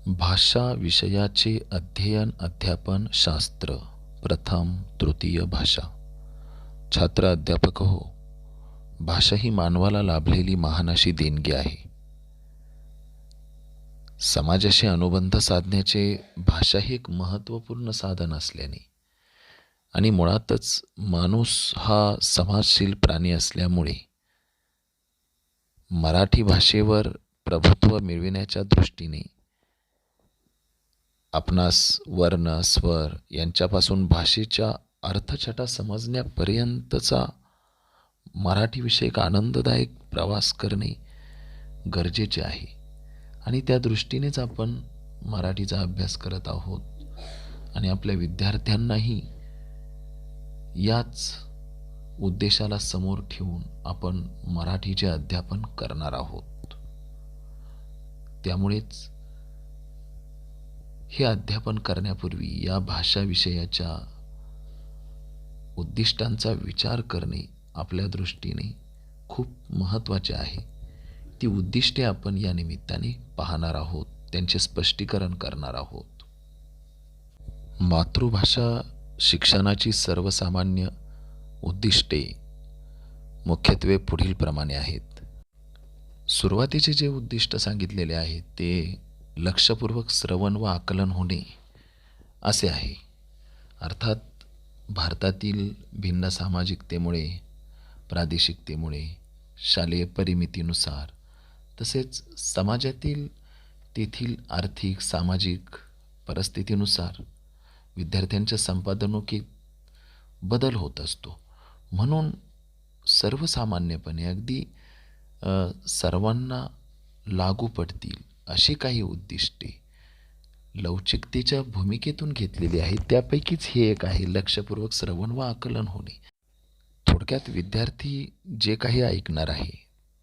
भाषा विषयाचे अध्ययन अध्यापन शास्त्र प्रथम तृतीय भाषा. छात्र अध्यापक हो, भाषा ही मानवाला लाभलेली महान अशी देणगी आहे. समाजाशी अनुबंध साधण्याचे भाषा हे एक महत्त्वपूर्ण साधन असल्याने आणि मुळातच माणूस हा समाजशील प्राणी असल्यामुळे मराठी भाषेवर प्रभुत्व मिळविण्याच्या दृष्टीने आपणास वर्ण स्वर यांच्यापासून भाषेच्या अर्थछटा समजण्यापर्यंतचा मराठीविषयक आनंददायक प्रवास करणे गरजेचे आहे. आणि त्या दृष्टीनेच आपण मराठीचा अभ्यास करत आहोत आणि आपल्या विद्यार्थ्यांनाही याच उद्देशाला समोर ठेवून आपण मराठीचे अध्यापन करणार आहोत. त्यामुळेच हे अध्यापन करण्यापूर्वी या भाषा विषयाच्या उद्दिष्टांचा विचार करणे आपल्या दृष्टीने खूप महत्त्वाचे आहे. ती उद्दिष्टे आपण या निमित्ताने पाहणार आहोत, त्यांचे स्पष्टीकरण करणार आहोत. मातृभाषा शिक्षणाची सर्वसामान्य उद्दिष्टे मुख्यत्वे पुढील प्रमाणे आहेत. सुरुवातीचे जे उद्दिष्ट सांगितलेले आहे ते लक्षपूर्वक श्रवण व आकलन होणे असे आहे. अर्थात भारतातील भिन्न सामाजिकतेमुळे, प्रादेशिकतेमुळे, शालेय परिमितीनुसार तसेच समाजातील तेथील आर्थिक सामाजिक परिस्थितीनुसार विद्यार्थ्यांच्या संपादनोकीत बदल होत असतो. म्हणून सर्वसामान्यपणे अगदी सर्वांना लागू पडतील अशी काही उद्दिष्टे लवचिकतेच्या भूमिकेतून घेतलेली आहेत. त्यापैकीच हे एक आहे, लक्षपूर्वक श्रवण व आकलन होणे. थोडक्यात विद्यार्थी जे काही ऐकणार आहे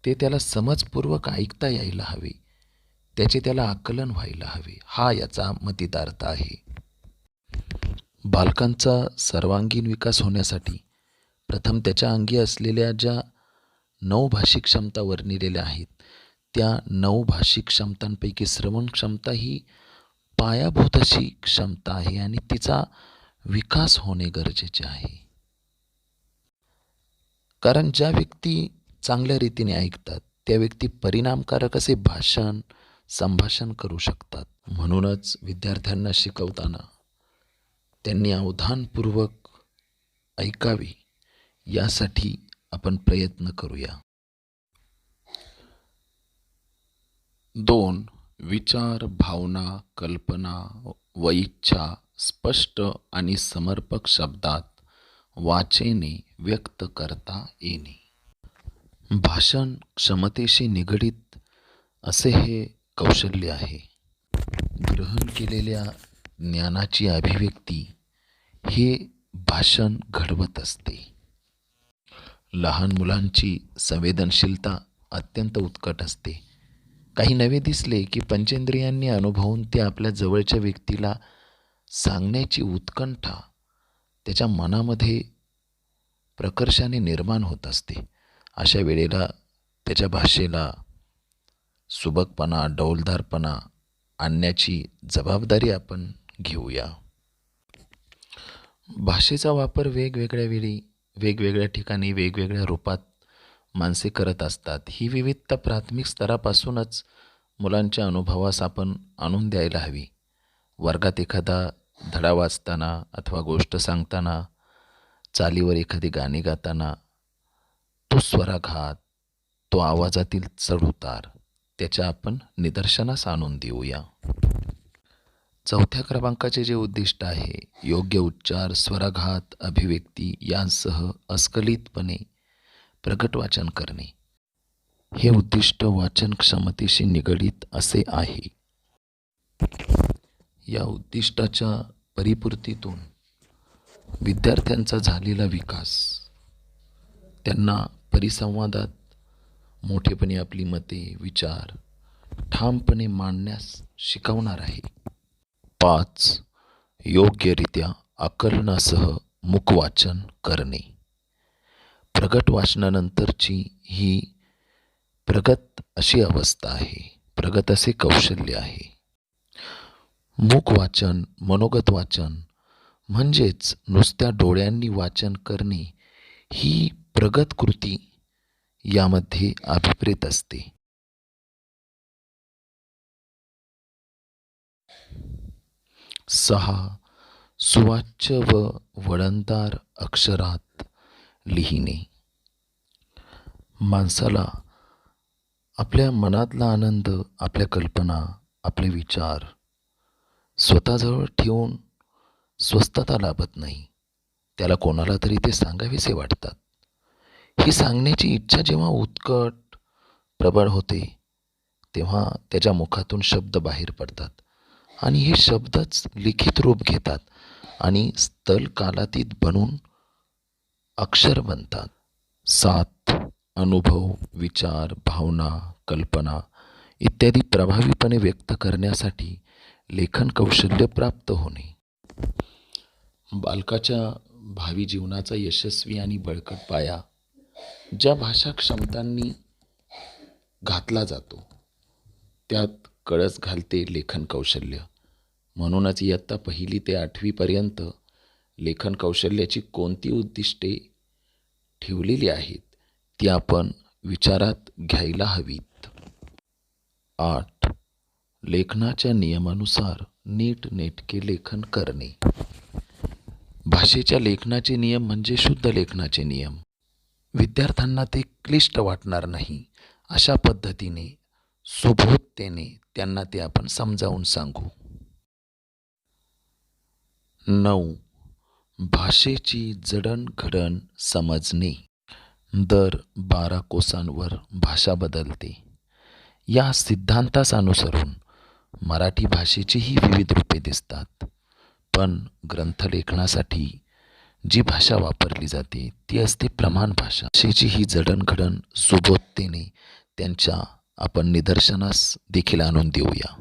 ते त्याला समजपूर्वक ऐकता यायला हवे, त्याचे त्याला आकलन व्हायला हवे, हा याचा मतितार्थ आहे. बालकांचा सर्वांगीण विकास होण्यासाठी प्रथम त्याच्या अंगी असलेल्या ज्या 9 भाषिक क्षमता वर्णिलेल्या आहेत त्या 9 भाषिक क्षमतांपैकी श्रवण क्षमता ही पायाभूत अशी क्षमता आहे आणि तिचा विकास होणे गरजेचे आहे. कारण ज्या व्यक्ती चांगल्या रीतीने ऐकतात त्या व्यक्ती परिणामकारक असे भाषण संभाषण करू शकतात. म्हणूनच विद्यार्थ्यांना शिकवताना त्यांनी अवधानपूर्वक ऐकावे यासाठी आपण प्रयत्न करूया. 2. विचार, भावना, कल्पना व इच्छा स्पष्ट आणि समर्पक शब्दात वाचेने व्यक्त करता येणे. भाषण क्षमतेशी निगडीत असे हे कौशल्य आहे. ग्रहण केलेल्या ज्ञानाची अभिव्यक्ती हे भाषण घडवत असते. लहान मुलांची संवेदनशीलता अत्यंत उत्कट असते. काही नवे दिसले की पंचेंद्रियांनी अनुभवून ते आपल्या जवळच्या व्यक्तीला सांगण्याची उत्कंठा त्याच्या मनामध्ये प्रकर्षाने निर्माण होत असते. अशा वेळेला त्याच्या भाषेला सुबकपणा, डौलदारपणा आणण्याची जबाबदारी आपण घेऊया. भाषेचा वापर वेगवेगळ्या वेळी, वेगवेगळ्या ठिकाणी, वेगवेगळ्या रूपात माणसे करत असतात. ही विविधता प्राथमिक स्तरापासूनच मुलांच्या अनुभवास आपण आणून द्यायला हवी. वर्गात एखादा धडा वाचताना अथवा गोष्ट सांगताना, चालीवर एखादी गाणी गाताना तो स्वराघात, तो आवाजातील चढउतार त्याच्या आपण निदर्शनास आणून देऊया. 4थ्या क्रमांकाचे जे उद्दिष्ट आहे, योग्य उच्चार, स्वराघात, अभिव्यक्ती यांसह अस्खलितपणे प्रगट वाचन करणे. हे उद्दिष्ट वाचन क्षमतेशी निगडीत असे आहे. या उद्दिष्टाच्या परिपूर्तीतून विद्यार्थ्यांचा झालेला विकास त्यांना परिसंवादात मोठेपणे आपली मते, विचार ठामपणे मांडण्यास शिकवणार आहे. 5. योग्यरित्या आकलनासह मुखवाचन करणे. प्रगट वाचनानंतरची ही प्रगत अशी अवस्था आहे, प्रगत असे कौशल्य आहे. मूक वाचन, मनोगत वाचन म्हणजेच नुसत्या डोळ्यांनी वाचन करणे ही प्रगत कृती यामध्ये अभिप्रेत असते. 6. सुवाच्य व वळणदार अक्षरात लिहिणे. माणसाला आपल्या मनातला आनंद, आपल्या कल्पना, आपले विचार स्वतःजवळ ठेवून स्वस्थता लाभत नाही. त्याला कोणाला तरी ते सांगावेसे वाटतात. ही सांगण्याची इच्छा जेव्हा उत्कट प्रबळ होते तेव्हा त्याच्या मुखातून शब्द बाहेर पडतात आणि हे शब्दच लिखित रूप घेतात आणि स्थल कालातीत बनून अक्षर बनतात. 7. अनुभव, विचार, भावना, कल्पना इत्यादी प्रभावीपणे व्यक्त करण्यासाठी लेखन कौशल्य प्राप्त होणे. बालकाच्या भावी जीवनाचा यशस्वी आणि बळकट पाया ज्या भाषा क्षमतांनी घातला जातो त्यात कळस घालते लेखन कौशल्य. म्हणूनच इयत्ता 1 ते 8वी पर्यंत लेखन कौशल्याची कोणती उद्दिष्टे ठेवलेली आहेत ती आपण विचारात घ्यायला हवीत. 8. लेखनाच्या नियमानुसार नीटनेटके लेखन करणे. भाषेच्या लेखनाचे नियम म्हणजे शुद्ध लेखनाचे नियम. विद्यार्थ्यांना ते क्लिष्ट वाटणार नाही अशा पद्धतीने सुबोधतेने त्यांना ते आपण समजावून सांगू. 9. भाषेची जडणघडण समजणे. दर 12 कोसांवर भाषा बदलते या सिद्धांतास अनुसरून मराठी भाषेचीही विविध रूपे दिसतात. पण ग्रंथलेखनासाठी जी भाषा वापरली जाते ती असते प्रमाण भाषा. भाषेची ही जडणघडण सुबोधतेने त्यांच्या आपण निदर्शनास देखील आणून देऊया.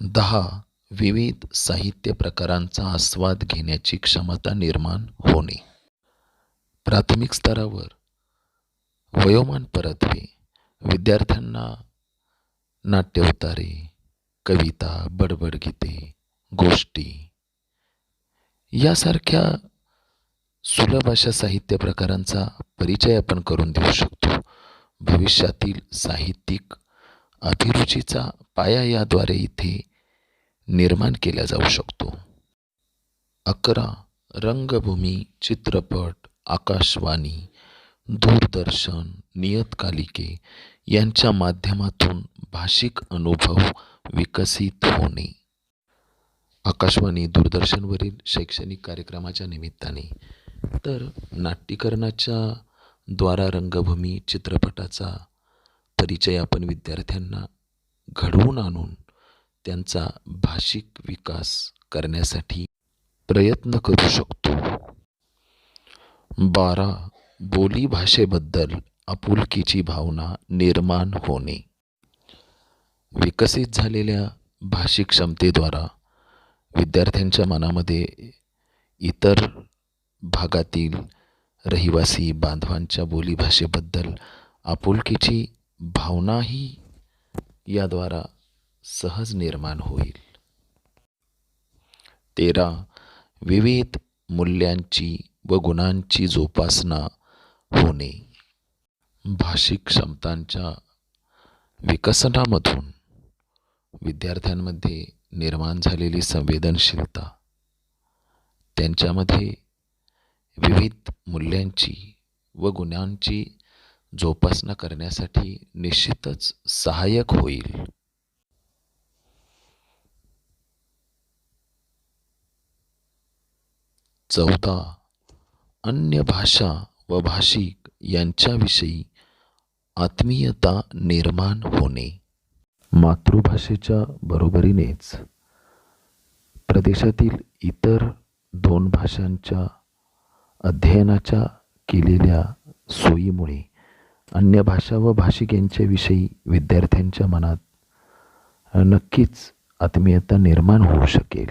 10. विविध साहित्य प्रकारांचा आस्वाद घेण्याची क्षमता निर्माण होणे. प्राथमिक स्तरावर वयोमान परत्वे विद्यार्थ्यांना नाट्यवतारे, कविता, बडबड गीते, गोष्टी यासारख्या सुलभ अशा साहित्य प्रकारांचा परिचय आपण करून देऊ शकतो. भविष्यातील साहित्यिक अभिरुचीचा पाया याद्वारे इथे निर्माण केला जाऊ शकतो. 11. रंगभूमी, चित्रपट, आकाशवाणी, दूरदर्शन, नियतकालिके यांच्या माध्यमातून भाषिक अनुभव विकसित होणे. आकाशवाणी, दूरदर्शनवरील शैक्षणिक कार्यक्रमाच्या निमित्ताने तर नाट्यीकरणाच्या द्वारा रंगभूमी चित्रपटाचा परिचय आपण विद्यार्थ्यांना घडवून आणून त्यांचा भाषिक विकास करण्यासाठी प्रयत्न करू शकतो. 12. बोली भाषेबद्दल आपुलकीची भावना निर्माण होणे. विकसित झालेल्या भाषिक क्षमतेद्वारा विद्यार्थ्यांच्या मनामध्ये इतर भागातील रहिवासी बांधवांच्या बोलीभाषेबद्दल आपुलकीची भावनाही याद्वारा सहज निर्माण होईल. 13. विविध मूल्यांची व गुणांची जोपासना होणे. भाषिक क्षमतांच्या विकसनामधून विद्यार्थ्यांमध्ये निर्माण झालेली संवेदनशीलता, त्यांच्यामध्ये विविध मूल्यांची व गुणांची जोपासना करण्यासाठी निश्चितच सहाय्यक होईल. 14. अन्य भाषा व भाषिक यांच्याविषयी आत्मीयता निर्माण होणे. मातृभाषेच्या बरोबरीनेच प्रदेशातील इतर 2 भाषांच्या अध्ययनाच्या केलेल्या सोयीमुळे अन्य भाषा व भाषिक यांच्याविषयी विद्यार्थ्यांच्या मनात नक्कीच आत्मीयता निर्माण होऊ शकेल.